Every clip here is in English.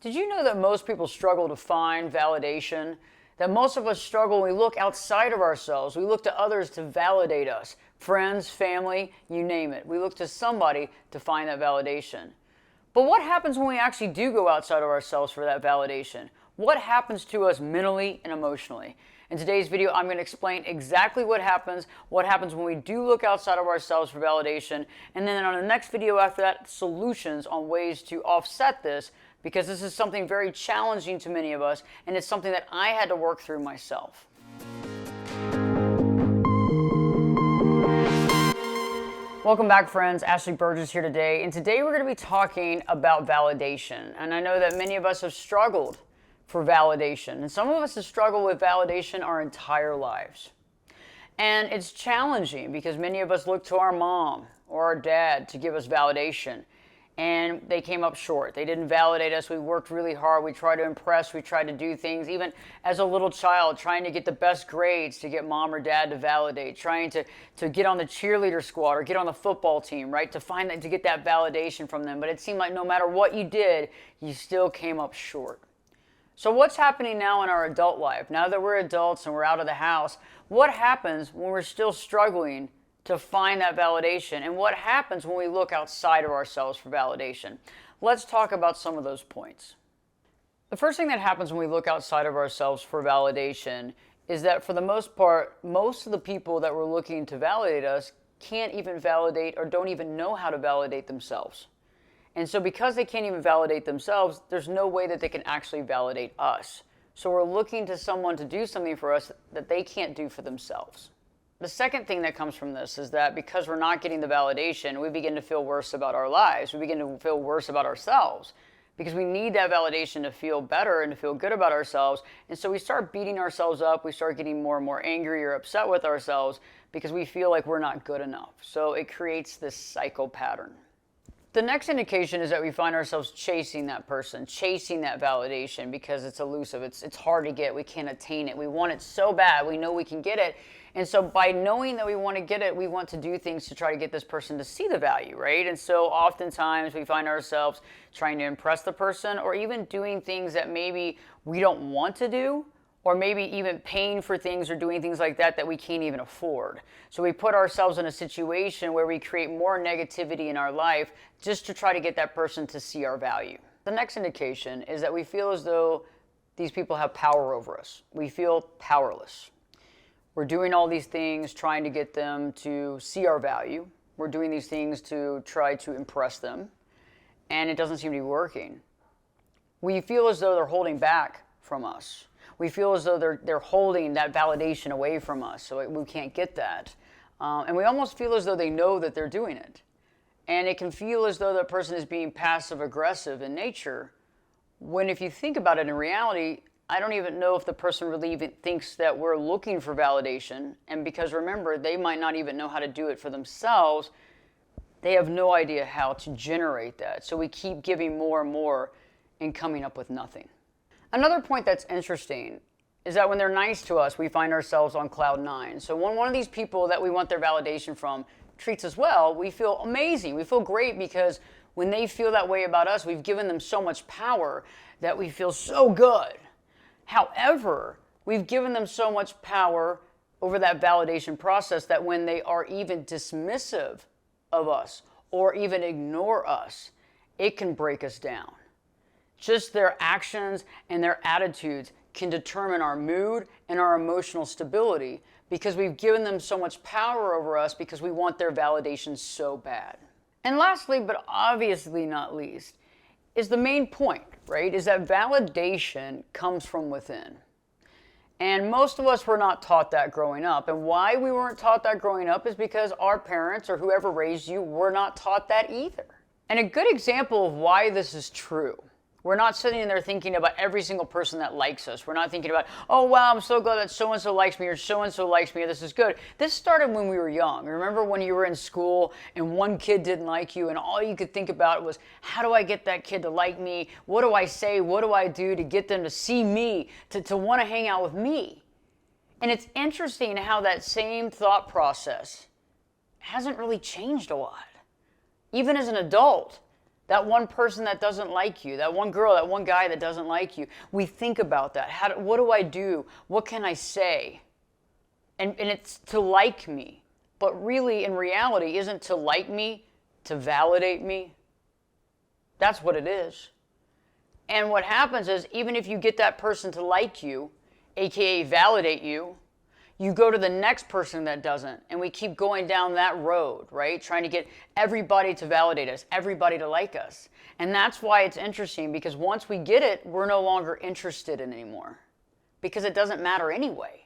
Did you know that most people struggle to find validation? That most of us struggle when we look outside of ourselves. We look to others to validate us. Friends, family, you name it. We look to somebody to find that validation. But what happens when we actually do go outside of ourselves for that validation? What happens to us mentally and emotionally? In today's video, I'm going to explain exactly what happens when we do look outside of ourselves for validation, and then on the next video after that, solutions on ways to offset this, because this is something very challenging to many of us, and it's something that I had to work through myself. Welcome back, friends. Berges here today, and today we're going to be talking about validation. And I know that many of us have struggled for validation, and some of us have struggled with validation our entire lives. And it's challenging because many of us look to our mom or our dad to give us validation, and they came up short. They didn't validate us. We worked really hard. We tried to impress. We tried to do things, even as a little child, trying to get the best grades to get mom or dad to validate, trying to get on the cheerleader squad or get on the football team, right? To get that validation from them. But it seemed like no matter what you did, you still came up short. So what's happening now in our adult life? Now that we're adults and we're out of the house, what happens when we're still struggling to find that validation? And what happens when we look outside of ourselves for validation? Let's talk about some of those points. The first thing that happens when we look outside of ourselves for validation is that for the most part, most of the people that we're looking to validate us can't even validate or don't even know how to validate themselves. And so because they can't even validate themselves, there's no way that they can actually validate us. So we're looking to someone to do something for us that they can't do for themselves. The second thing that comes from this is that because we're not getting the validation, we begin to feel worse about our lives. We begin to feel worse about ourselves because we need that validation to feel better and to feel good about ourselves. And so we start beating ourselves up. We start getting more and more angry or upset with ourselves because we feel like we're not good enough. So it creates this cycle pattern. The next indication is that we find ourselves chasing that person, chasing that validation because it's elusive. It's hard to get. We can't attain it. We want it so bad. We know we can get it. And so by knowing that we want to get it, we want to do things to try to get this person to see the value, right? And so oftentimes we find ourselves trying to impress the person or even doing things that maybe we don't want to do, or maybe even paying for things or doing things like that we can't even afford. So we put ourselves in a situation where we create more negativity in our life just to try to get that person to see our value. The next indication is that we feel as though these people have power over us. We feel powerless. We're doing all these things trying to get them to see our value. We're doing these things to try to impress them, and it doesn't seem to be working. We feel as though they're holding back from us. We feel as though they're holding that validation away from us, so we can't get that. And we almost feel as though they know that they're doing it. And it can feel as though that person is being passive-aggressive in nature, when if you think about it in reality, I don't even know if the person really even thinks that we're looking for validation. And because remember, they might not even know how to do it for themselves. They have no idea how to generate that. So we keep giving more and more and coming up with nothing. Another point that's interesting is that when they're nice to us, we find ourselves on cloud nine. So when one of these people that we want their validation from treats us well, we feel amazing. We feel great because when they feel that way about us, we've given them so much power that we feel so good. However, we've given them so much power over that validation process that when they are even dismissive of us or even ignore us, it can break us down. Just their actions and their attitudes can determine our mood and our emotional stability because we've given them so much power over us because we want their validation so bad. And lastly, but obviously not least, is the main point, right? Is that validation comes from within. And most of us were not taught that growing up. And why we weren't taught that growing up is because our parents or whoever raised you were not taught that either. And a good example of why this is true, we're not sitting there thinking about every single person that likes us. We're not thinking about, oh, wow, I'm so glad that so-and-so likes me or so-and-so likes me or this is good. This started when we were young. Remember when you were in school and one kid didn't like you and all you could think about was, how do I get that kid to like me? What do I say? What do I do to get them to see me, to want to hang out with me? And it's interesting how that same thought process hasn't really changed a lot. Even as an adult, That one person that doesn't like you, that one girl, that one guy that doesn't like you. We think about that. What do I do? What can I say? And it's to like me. But really, in reality, isn't to like me to validate me? That's what it is. And what happens is, even if you get that person to like you, aka validate you, you go to the next person that doesn't. And we keep going down that road, right? Trying to get everybody to validate us, everybody to like us. And that's why it's interesting, because once we get it, we're no longer interested in it anymore. Because it doesn't matter anyway.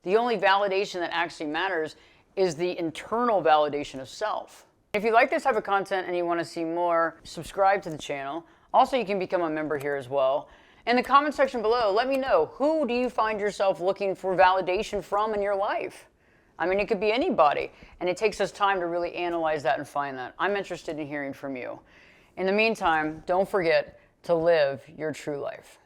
The only validation that actually matters is the internal validation of self. If you like this type of content and you want to see more, subscribe to the channel. Also, you can become a member here as well. In the comment section below, let me know, who do you find yourself looking for validation from in your life? I mean, it could be anybody, and it takes us time to really analyze that and find that. I'm interested in hearing from you. In the meantime, don't forget to live your true life.